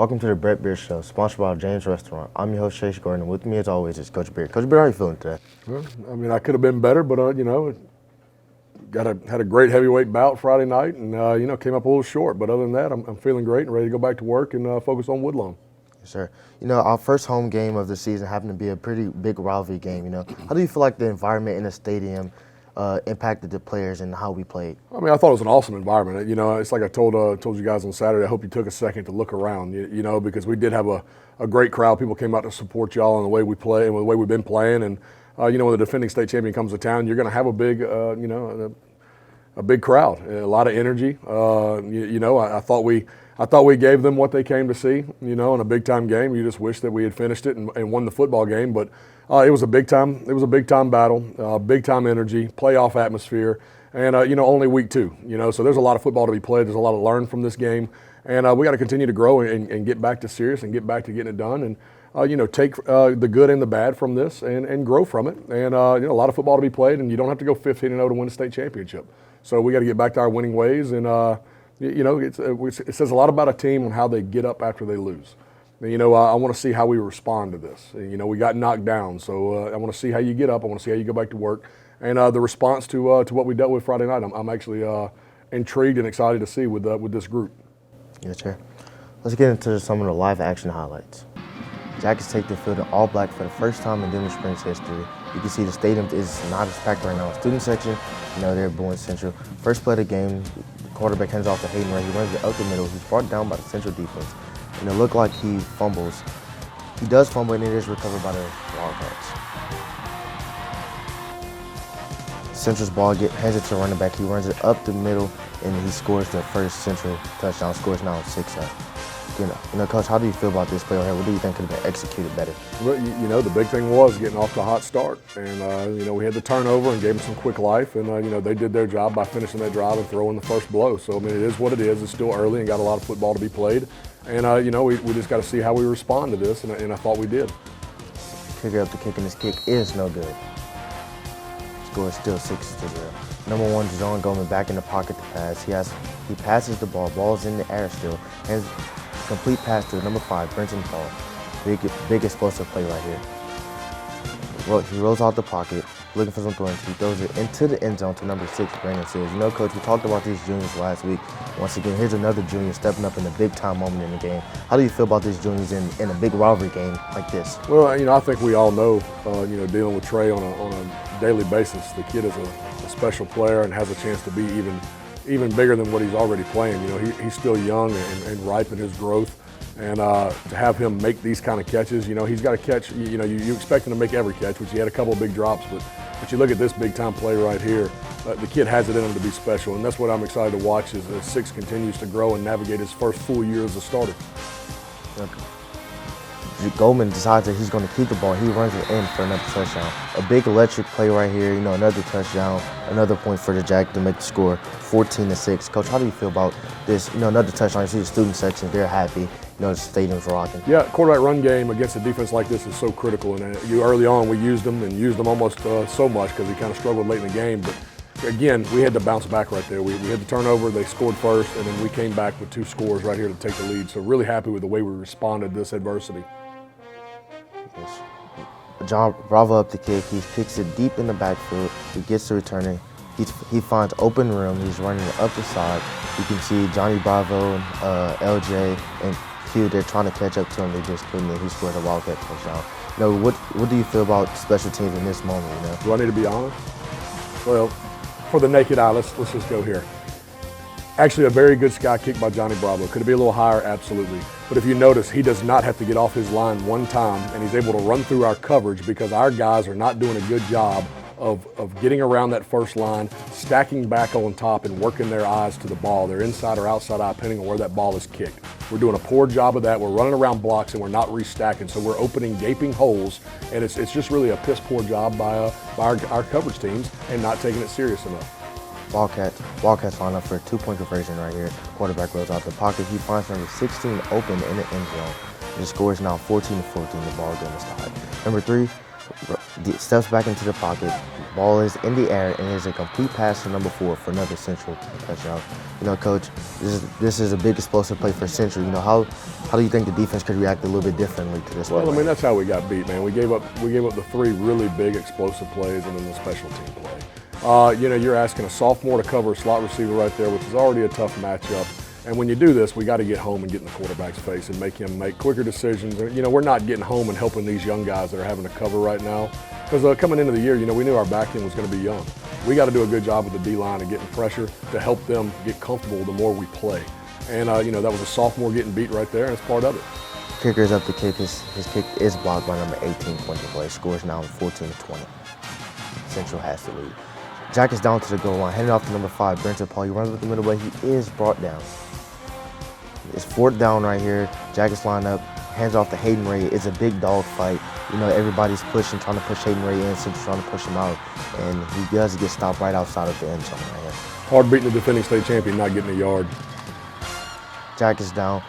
Welcome to the Brett Beer Show, sponsored by James Restaurant. I'm your host, Chase Gordon, and with me, as always, is Coach Beer. Coach Beer, how are you feeling today? Well, I mean, I could have been better, but had a great heavyweight bout Friday night, and came up a little short. But other than that, I'm feeling great and ready to go back to work and focus on Woodlawn. Yes, sir. Our first home game of the season happened to be a pretty big rivalry game. How do you feel like the environment in the stadium impacted the players and how we played? I mean, I thought it was an awesome environment. It's like I told you guys on Saturday. I hope you took a second to look around. Because we did have a great crowd. People came out to support y'all in the way we play and the way we've been playing. And when the defending state champion comes to town, you're going to have a big, a big crowd, a lot of energy. I thought we gave them what they came to see. In a big time game. You just wish that we had finished it and won the football game, but. It was a big time. It was a big time battle, big time energy, playoff atmosphere, and only week 2. So there's a lot of football to be played. There's a lot to learn from this game, and we got to continue to grow and get back to serious and get back to getting it done, and take the good and the bad from this and grow from it. And a lot of football to be played, and you don't have to go 15-0 to win a state championship. So we got to get back to our winning ways, and it says a lot about a team and how they get up after they lose. I want to see how we respond to this. We got knocked down, so I want to see how you get up. I want to see how you go back to work. And the response to what we dealt with Friday night, I'm actually intrigued and excited to see with this group. Yes, sir. Let's get into some of the live action highlights. Jackets take the field in all black for the first time in Denham Springs history. You can see the stadium is not as packed right now. Student section, they're booing Central. First play of the game, the quarterback hands off to Hayden Ray. He runs it up the middle. He's brought down by the Central defense. And it looked like he fumbles. He does fumble, and it is recovered by the Wildcats. Central's ball hands it to running back. He runs it up the middle, and he scores the first Central touchdown. Scores now 6-0. Coach, how do you feel about this play right here? What do you think could have been executed better? Well, the big thing was getting off to a hot start. And, we had the turnover and gave them some quick life. And, they did their job by finishing that drive and throwing the first blow. So, it is what it is. It's still early and got a lot of football to be played. And, we just got to see how we respond to this, and I thought we did. Figure out the kick, and this kick is no good. Score is still 6-0. Number 1, John Goldman back in the pocket to pass. He passes the ball. Ball's in the air still. And complete pass to number 5, Brenton Paul. Big explosive play right here. He rolls out the pocket, looking for some throws. He throws it into the end zone to number 6, Brandon Sears. Coach, we talked about these juniors last week. Once again, here's another junior stepping up in a big-time moment in the game. How do you feel about these juniors in a big rivalry game like this? Well, I think we all know, dealing with Trey on a daily basis, the kid is a special player and has a chance to be even bigger than what he's already playing. He's still young and ripe in his growth. And to have him make these kind of catches, he's got to catch, you expect him to make every catch, which he had a couple of big drops, but you look at this big time play right here, the kid has it in him to be special, and that's what I'm excited to watch as 6 continues to grow and navigate his first full year as a starter. Okay. Goldman decides that he's going to keep the ball. He runs it in for another touchdown. A big electric play right here, another touchdown, another point for the Jack to make the score 14-6. Coach, how do you feel about this? Another touchdown. You see the student section, they're happy. The stadium's rocking. Yeah, quarterback run game against a defense like this is so critical. And early on, we used them almost so much because we kind of struggled late in the game. But again, we had to bounce back right there. We had the turnover, they scored first, and then we came back with 2 scores right here to take the lead. So really happy with the way we responded to this adversity. Yes. John Bravo up the kick. He kicks it deep in the backfield. He gets to returning. He finds open room. He's running up the side. You can see Johnny Bravo and LJ and Q, they're trying to catch up to him. They just couldn't. He scored a Wildcat touchdown. What do you feel about special teams in this moment? Do I need to be honest? Well, for the naked eye, let's just go here. Actually, a very good sky kick by Johnny Bravo. Could it be a little higher? Absolutely. But if you notice, he does not have to get off his line one time, and he's able to run through our coverage because our guys are not doing a good job of getting around that first line, stacking back on top and working their eyes to the ball, their inside or outside eye, depending on where that ball is kicked. We're doing a poor job of that. We're running around blocks and we're not restacking, so we're opening gaping holes, and it's just really a piss poor job by our coverage teams and not taking it serious enough. Wildcats line up for a 2-point conversion right here. Quarterback rolls out the pocket. He finds number 16 open in the end zone. The score is now 14-14. The ball game is tied. Number 3 steps back into the pocket, Ball is in the air, and it is a complete pass to number 4 for another Central touchdown. You know, Coach, this is a big explosive play for Central. You know, how do you think the defense could react a little bit differently to this play? Well, I mean, that's how we got beat, man. We gave up the 3 really big explosive plays and then the special team play. You know, you're asking a sophomore to cover a slot receiver right there, which is already a tough matchup. And when you do this, we got to get home and get in the quarterback's face and make him make quicker decisions. You know, we're not getting home and helping these young guys that are having to cover right now. Because coming into the year, you know, we knew our back end was going to be young. We got to do a good job with the D-line and getting pressure to help them get comfortable the more we play. And, you know, that was a sophomore getting beat right there, and it's part of it. Kicker is up to kick. His kick is blocked by number 18, Quentin Blake. Scores now 14-20. Central has the lead. Jack is down to the goal line, handed off to number 5, Brenton Paul. He runs with the middle, but he is brought down. It's 4th down right here. Jack is lined up, hands off to Hayden Ray. It's a big dog fight. You know, everybody's pushing, trying to push Hayden Ray in, Central trying to push him out. And he does get stopped right outside of the end zone right here. Hard beating the defending state champion, not getting a yard. Jack is down.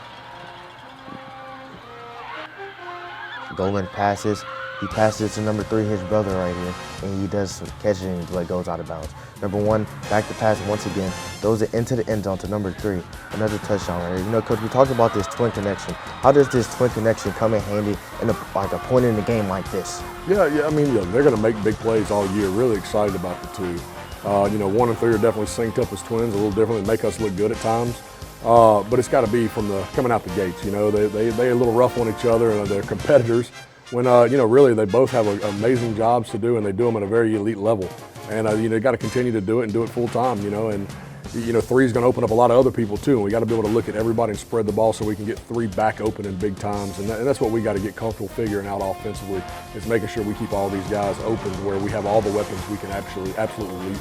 Goldman passes. He passes to number 3, his brother right here, and he does catch it and it goes out of bounds. Number 1, back to pass once again, throws it into the end zone to number 3. Another touchdown right here. You know, Coach, we talked about this twin connection. How does this twin connection come in handy in a point in the game like this? Yeah. I mean, they're going to make big plays all year. Really excited about the 2. You know, 1 and 3 are definitely synced up as twins, a little differently, make us look good at times. But it's got to be from coming out the gates. You know, they a little rough on each other, and they're competitors. When, you know, really they both have amazing jobs to do, and they do them at a very elite level. And, you know, you got to continue to do it and do it full time, you know. And, you know, 3 is going to open up a lot of other people too. And we got to be able to look at everybody and spread the ball so we can get 3 back open in big times. And that's what we got to get comfortable figuring out offensively, is making sure we keep all these guys open where we have all the weapons we can absolutely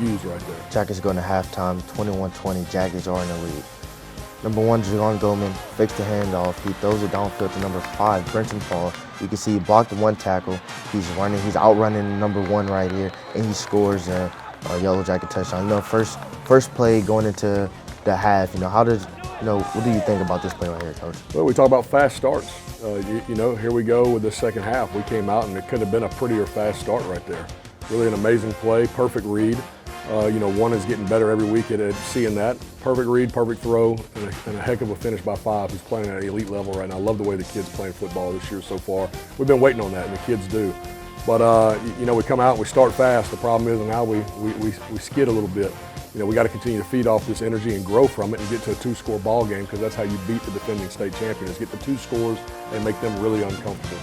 use right there. Jack is going to halftime, 21-20. Jackets are in the lead. Number 1, John Goldman fakes the handoff. He throws it downfield to number 5, Brenton Paul. You can see he blocked 1 tackle. He's outrunning number 1 right here, and he scores a Yellow Jacket touchdown. You know, first play going into the half. You know, what do you think about this play right here, Coach? Well, we talk about fast starts. You know, here we go with the second half. We came out, and it could have been a prettier fast start right there. Really an amazing play, perfect read. You know, 1 is getting better every week at seeing that. Perfect read, perfect throw, and a heck of a finish by 5. He's playing at an elite level right now. I love the way the kids playing football this year so far. We've been waiting on that, and the kids do. But, you know, we come out and we start fast. The problem is now we skid a little bit. You know, we got to continue to feed off this energy and grow from it and get to a 2-score ball game, because that's how you beat the defending state champions. Get the 2 scores and make them really uncomfortable.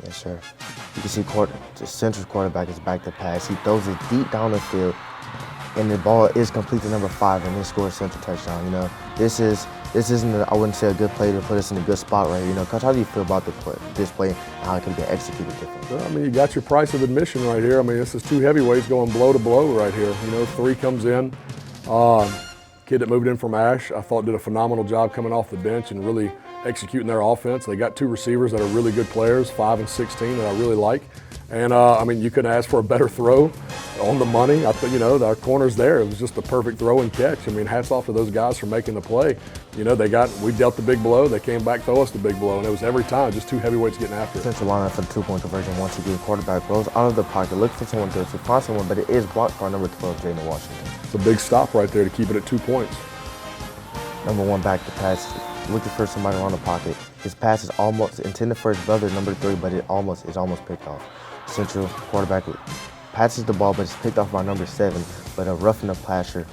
Yes, sir. You can see the Central quarterback is back to pass. He throws it deep down the field, and the ball is complete to number 5, and they score a Central touchdown. You know, this isn't I wouldn't say a good play to put us in a good spot right here. You know, Coach, how do you feel about this play and how it can be executed differently? Well, I mean, you got your price of admission right here. I mean, this is 2 heavyweights going blow to blow right here. You know, 3 comes in. Kid that moved in from Ash, I thought did a phenomenal job coming off the bench and really executing their offense. They got 2 receivers that are really good players, 5 and 16, that I really like. And, I mean, you couldn't ask for a better throw on the money. You know, our corner's there. It was just a perfect throw and catch. I mean, hats off to those guys for making the play. You know, we dealt the big blow. They came back, throw us the big blow. And it was every time just 2 heavyweights getting after it. Central line up for the 2-point conversion once again. Quarterback rolls out of the pocket, looks for someone to find someone, but it is blocked by number 12, Jaden Washington. It's a big stop right there to keep it at 2 points. Number 1 back to pass, looking for somebody around the pocket. His pass is almost intended for his brother, number 3, but it is almost picked off. Central quarterback passes the ball, but it's picked off by number 7, but a roughing the passer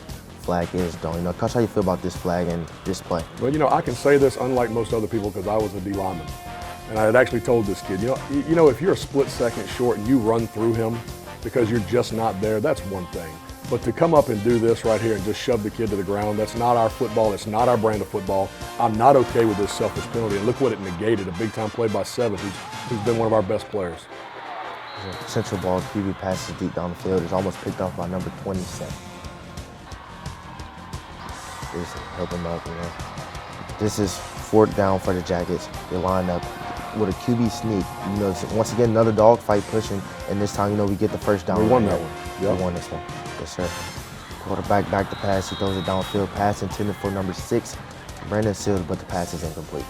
flag is thrown. You know, Coach, how you feel about this flag and this play? Well, you know, I can say this unlike most other people because I was a D lineman. And I had actually told this kid, you know, if you're a split second short and you run through him because you're just not there, that's one thing. But to come up and do this right here and just shove the kid to the ground, that's not our football. That's not our brand of football. I'm not okay with this selfish penalty. And look what it negated, a big-time play by 7, who's been one of our best players. Central ball, QB passes deep down the field. Is almost picked off by number 27. Just help him up, you know. This is 4th down for the Jackets. They line up with a QB sneak. You know, once again, another dogfight pushing, and this time, you know, we get the first down. We won that one. Yep. We won this one. Yes, sir. Quarterback back to pass. He throws it downfield. Pass intended for number 6, Brandon Seals, but the pass is incomplete.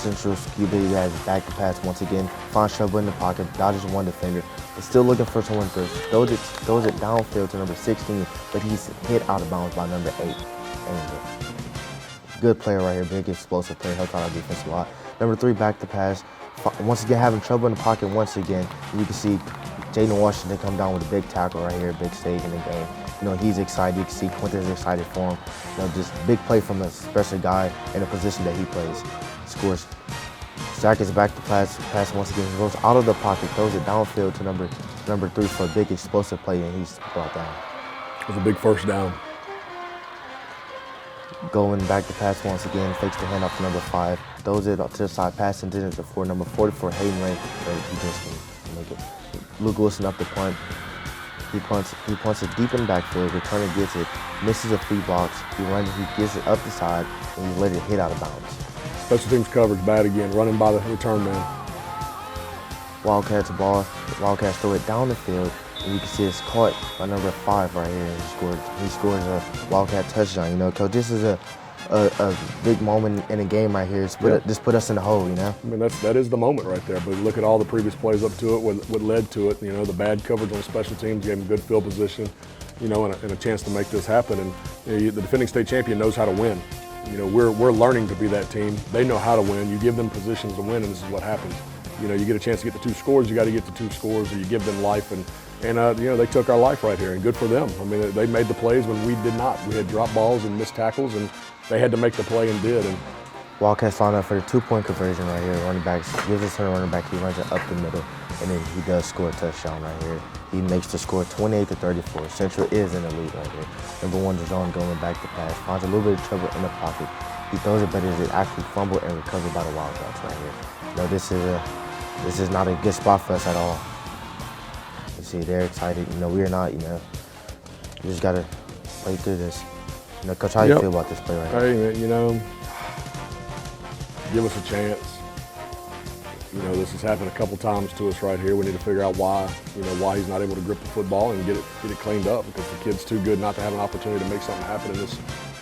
Central's QB has back to pass once again. Finds trouble in the pocket, dodges one defender. Is still looking for someone to throws it downfield to number 16, but he's hit out of bounds by number 8. And good player right here, big explosive player, helps out our defense a lot. Number 3, back to pass. Once again, having trouble in the pocket once again. You can see Jaden Washington come down with a big tackle right here, big stage in the game. You know, he's excited. You can see Quinton's excited for him. You know, just big play from a special guy in the position that he plays. Scores. Zach is back to pass once again. He goes out of the pocket, throws it downfield to number 3 for a big explosive play, and he's brought down. It was a big first down. Going back to pass once again, fakes the handoff to number 5, throws it to the side, pass intended for number 44, Hayden Ray, but he just didn't make it. Luke Wilson up the punt. He punts it deep in the backfield, returner gets it, misses a 3 blocks, he gets it up the side, and he let it hit out of bounds. Special teams coverage bad again, running by the return man. Wildcats throw it down the field, and you can see it's caught by number 5 right here. He scores a Wildcat touchdown. You know, Coach, this is a big moment in a game right here. Just put us in the hole, you know. I mean, that is the moment right there. But look at all the previous plays up to it, what led to it. You know, the bad coverage on special teams gave him good field position, you know, and a chance to make this happen. And you know, the defending state champion knows how to win. You know, we're learning to be that team. They know how to win. You give them positions to win, and this is what happens. You know, you get a chance to get the 2 scores, you got to get the 2 scores, or you give them life. And you know, they took our life right here, and good for them. I mean, they made the plays when we did not. We had drop balls and missed tackles, and they had to make the play and did. And Wildcats line up for the 2-point conversion right here. Running back gives it to the running back. He runs it up the middle, and then he does score a touchdown right here. He makes the score 28-34. Central is in the lead right here. Number 1, Deshaun going back to pass. Finds a little bit of trouble in the pocket. He throws it, but it actually fumbled and recovered by the Wildcats right here. You know, this is not a good spot for us at all. You see, they're excited. You know, we're not. You know, we just gotta play through this. You know, Coach, how do you feel about this play right here? Hey, you know, give us a chance. You know, this has happened a couple times to us right here. We need to figure out why. You know, why he's not able to grip the football and get it cleaned up, because the kid's too good not to have an opportunity to make something happen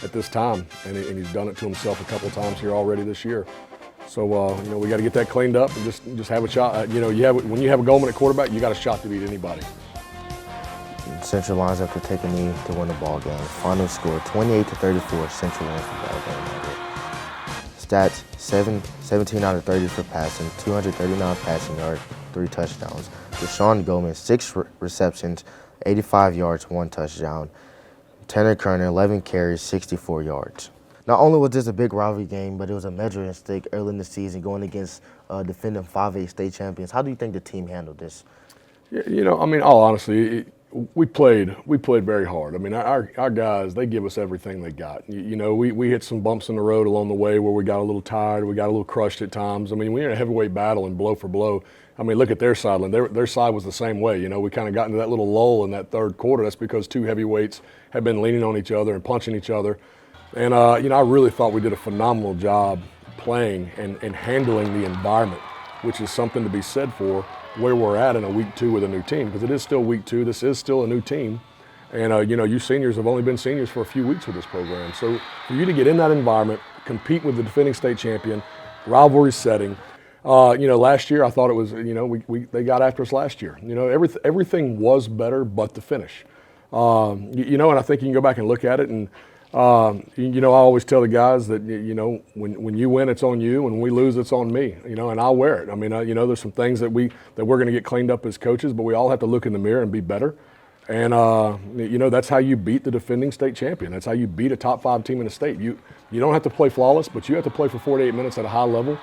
at this time. And he's done it to himself a couple times here already this year. So, you know, we got to get that cleaned up and just have a shot. You know, when you have a goal at quarterback, you got a shot to beat anybody. Central lines up to take a knee to win the ball game. Final score 28-34. Central wins the ball game right here. Stats: 17 out of 30 for passing, 239 passing yards, 3 touchdowns. Deshaun Gomez 6 receptions, 85 yards, 1 touchdown. Tanner Kerner 11 carries, 64 yards. Not only was this a big rivalry game, but it was a measuring stick early in the season going against defending 5A state champions. How do you think the team handled this? You know, I mean, all honestly, we played very hard. I mean, our guys, they give us everything they got. You know, we hit some bumps in the road along the way where we got a little tired, we got a little crushed at times. I mean, we were in a heavyweight battle and blow for blow. I mean, look at their sideline. Their side was the same way. You know, we kind of got into that little lull in that third quarter. That's because 2 heavyweights have been leaning on each other and punching each other. And, you know, I really thought we did a phenomenal job playing and handling the environment, which is something to be said for where we're at in a week 2 with a new team, because it is still week 2. This is still a new team. And, you know, you seniors have only been seniors for a few weeks with this program. So for you to get in that environment, compete with the defending state champion, rivalry setting, you know, last year I thought it was, you know, they got after us last year. You know, everything was better but the finish. You know, and I think you can go back and look at it and, you know, I always tell the guys that, you know, when you win, it's on you. When we lose, it's on me, you know, and I'll wear it. I mean, you know, there's some things that we're going to get cleaned up as coaches, but we all have to look in the mirror and be better. And, you know, that's how you beat the defending state champion. That's how you beat a top 5 team in the state. You don't have to play flawless, but you have to play for 48 minutes at a high level.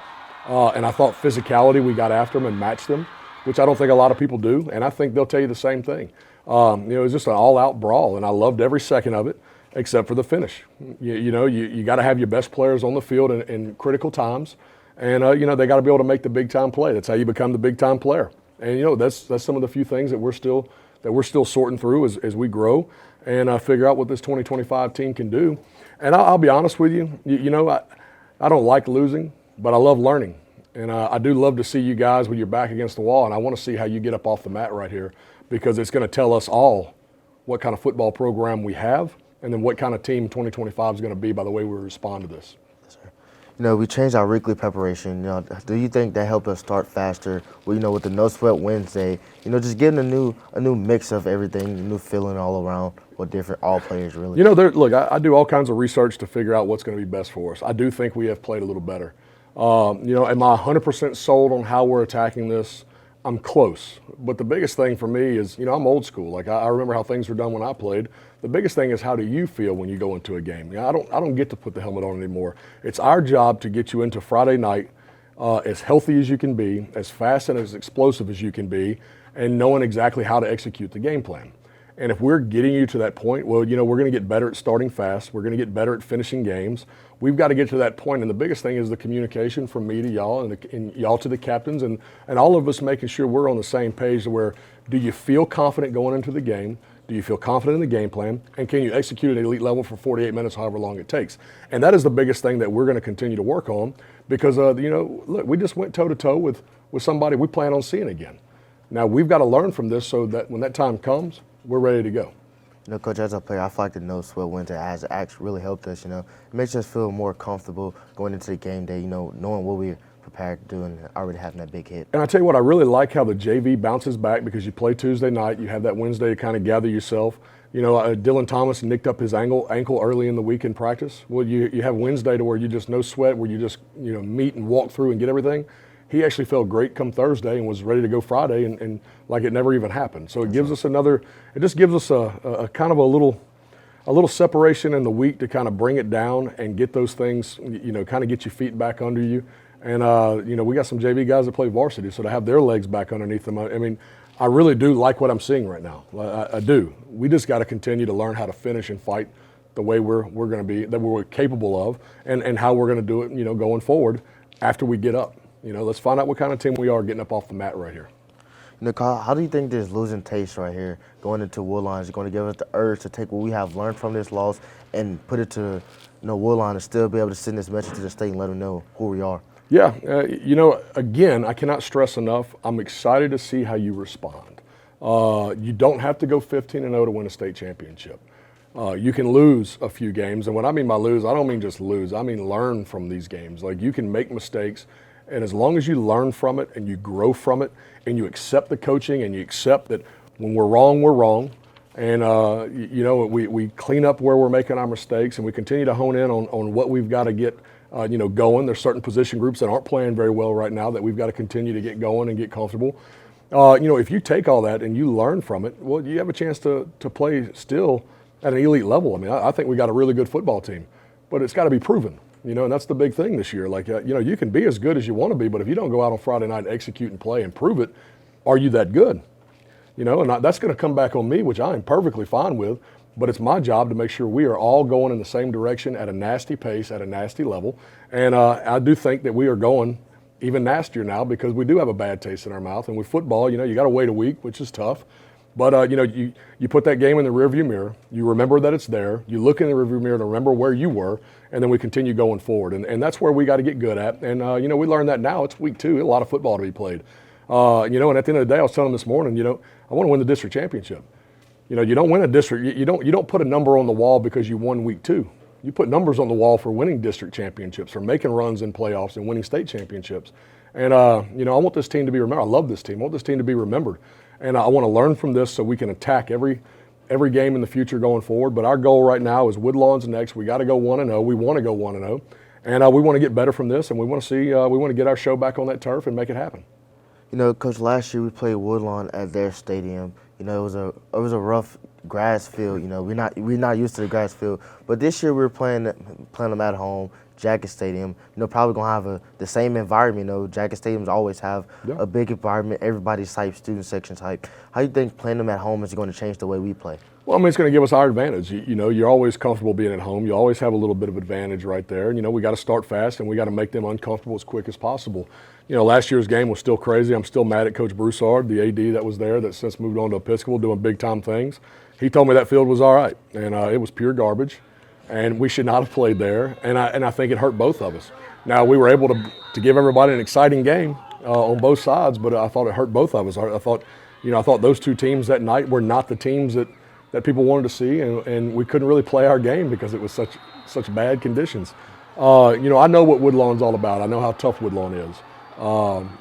And I thought physicality, we got after them and matched them, which I don't think a lot of people do. And I think they'll tell you the same thing. You know, it was just an all-out brawl, and I loved every second of it, except for the finish. You know, you got to have your best players on the field in critical times, and you know, they got to be able to make the big time play. That's how you become the big time player. And you know, that's some of the few things that we're still sorting through as we grow and figure out what this 2025 team can do. And I'll be honest with you, you know, I don't like losing, but I love learning, and I do love to see you guys with your back against the wall, and I want to see how you get up off the mat right here, because it's going to tell us all what kind of football program we have, and then what kind of team 2025 is going to be by the way we respond to this. Yes, sir. We changed our weekly preparation. Do you think that helped us start faster? Well, with the No Sweat Wednesday, just getting a new mix of everything, a new feeling all around with different all players really. Look, I do all kinds of research to figure out what's going to be best for us. I do think we have played a little better. Am I 100% sold on how we're attacking this? I'm close. But the biggest thing for me is, I'm old school. Like I remember how things were done when I played. The biggest thing is how do you feel when you go into a game? I don't get to put the helmet on anymore. It's our job to get you into Friday night as healthy as you can be, as fast and as explosive as you can be, and knowing exactly how to execute the game plan. And if we're getting you to that point, well, we're going to get better at starting fast. We're going to get better at finishing games. We've got to get to that point. And the biggest thing is the communication from me to y'all and y'all to the captains and all of us making sure we're on the same page where do you feel confident going into the game? Do you feel confident in the game plan? And can you execute at elite level for 48 minutes, however long it takes? And that is the biggest thing that we're going to continue to work on because, look, we just went toe-to-toe with somebody we plan on seeing again. Now, we've got to learn from this so that when that time comes, we're ready to go. Coach, as a player, I feel like the No Sweat Winter has actually really helped us, It makes us feel more comfortable going into the game day, knowing what we're prepared to do and already having that big hit. And I tell you what, I really like how the JV bounces back because you play Tuesday night, you have that Wednesday to kind of gather yourself. Dylan Thomas nicked up his ankle early in the week in practice. Well, you have Wednesday to where you just no sweat, where you just, meet and walk through and get everything. He actually felt great come Thursday and was ready to go Friday and like it never even happened. So it gives us it just gives us a kind of a little separation in the week to kind of bring it down and get those things, kind of get your feet back under you. And, we got some JV guys that play varsity, so to have their legs back underneath them, I really do like what I'm seeing right now. I do. We just got to continue to learn how to finish and fight the way we're going to be, that we're capable of, and how we're going to do it, going forward after we get up. Let's find out what kind of team we are getting up off the mat right here. Kyle, how do you think this losing taste right here going into Woodlawn is going to give us the urge to take what we have learned from this loss and put it to Woodlawn and still be able to send this message to the state and let them know who we are? Yeah, again, I cannot stress enough, I'm excited to see how you respond. You don't have to go 15-0 to win a state championship. You can lose a few games, and what I mean by lose, I don't mean just lose, I mean learn from these games. Like you can make mistakes, and as long as you learn from it and you grow from it and you accept the coaching and you accept that when we're wrong, and we clean up where we're making our mistakes and we continue to hone in on what we've got to get going. There's certain position groups that aren't playing very well right now that we've got to continue to get going and get comfortable. If you take all that and you learn from it, well, you have a chance to play still at an elite level. I think we got a really good football team, but it's got to be proven. And that's the big thing this year. Like, you can be as good as you want to be, but if you don't go out on Friday night and execute and play and prove it, are you that good? And that's going to come back on me, which I am perfectly fine with, but it's my job to make sure we are all going in the same direction at a nasty pace, at a nasty level. And I do think that we are going even nastier now because we do have a bad taste in our mouth. And with football, you got to wait a week, which is tough. But, you put that game in the rearview mirror. You remember that it's there. You look in the rearview mirror to remember where you were, and then we continue going forward. And that's where we got to get good at. And, we learned that now. It's week 2. A lot of football to be played. And at the end of the day, I was telling them this morning, I want to win the district championship. You don't win a district. You don't put a number on the wall because you won week 2. You put numbers on the wall for winning district championships, for making runs in playoffs and winning state championships. And, I want this team to be remembered. I love this team. I want this team to be remembered. And I want to learn from this so we can attack every game in the future going forward. But our goal right now is Woodlawn's next. We got to go 1-0. We want to go 1-0. And we want to get better from this. And we want to get our show back on that turf and make it happen. Coach, last year we played Woodlawn at their stadium. It was a rough grass field. We're not used to the grass field. But this year we were playing them at home, Jacket Stadium. Probably gonna have the same environment. Jacket Stadiums always have a big environment. Everybody's hype, student section's hype. How do you think playing them at home is going to change the way we play? Well, it's going to give us our advantage. You're always comfortable being at home. You always have a little bit of advantage right there. We got to start fast and we got to make them uncomfortable as quick as possible. Last year's game was still crazy. I'm still mad at Coach Broussard, the AD that was there that since moved on to Episcopal doing big time things. He told me that field was all right, and it was pure garbage, and we should not have played there, and I think it hurt both of us. Now, we were able to give everybody an exciting game on both sides, but I thought it hurt both of us. I thought those two teams that night were not the teams that people wanted to see, and we couldn't really play our game because it was such bad conditions. I know what Woodlawn's all about. I know how tough Woodlawn is.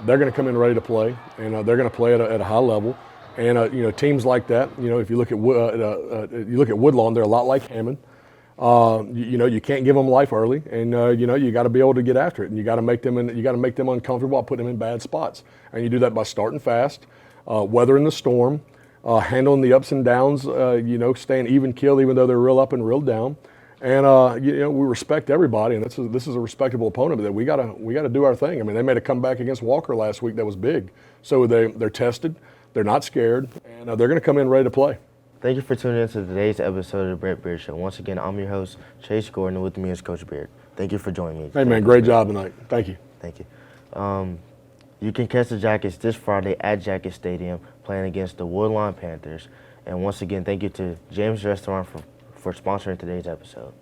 They're going to come in ready to play, and they're going to play at a high level. And teams like that, if you look at Woodlawn, they're a lot like Hammond. You can't give them life early, and you got to be able to get after it, and you got to make them uncomfortable by putting them in bad spots. And you do that by starting fast, weathering the storm, handling the ups and downs, staying even keel even though they're real up and real down. And we respect everybody, and this is a respectable opponent. That we gotta do our thing. I mean, they made a comeback against Walker last week that was big. So they're tested, they're not scared, and they're going to come in ready to play. Thank you for tuning in to today's episode of the Brett Beard Show. Once again, I'm your host, Chase Gordon, and with me is Coach Beard. Thank you for joining me. Hey man, great job tonight. Thank you. Thank you. You can catch the Jackets this Friday at Jacket Stadium playing against the Woodlawn Panthers. And once again, thank you to James Restaurant for sponsoring today's episode.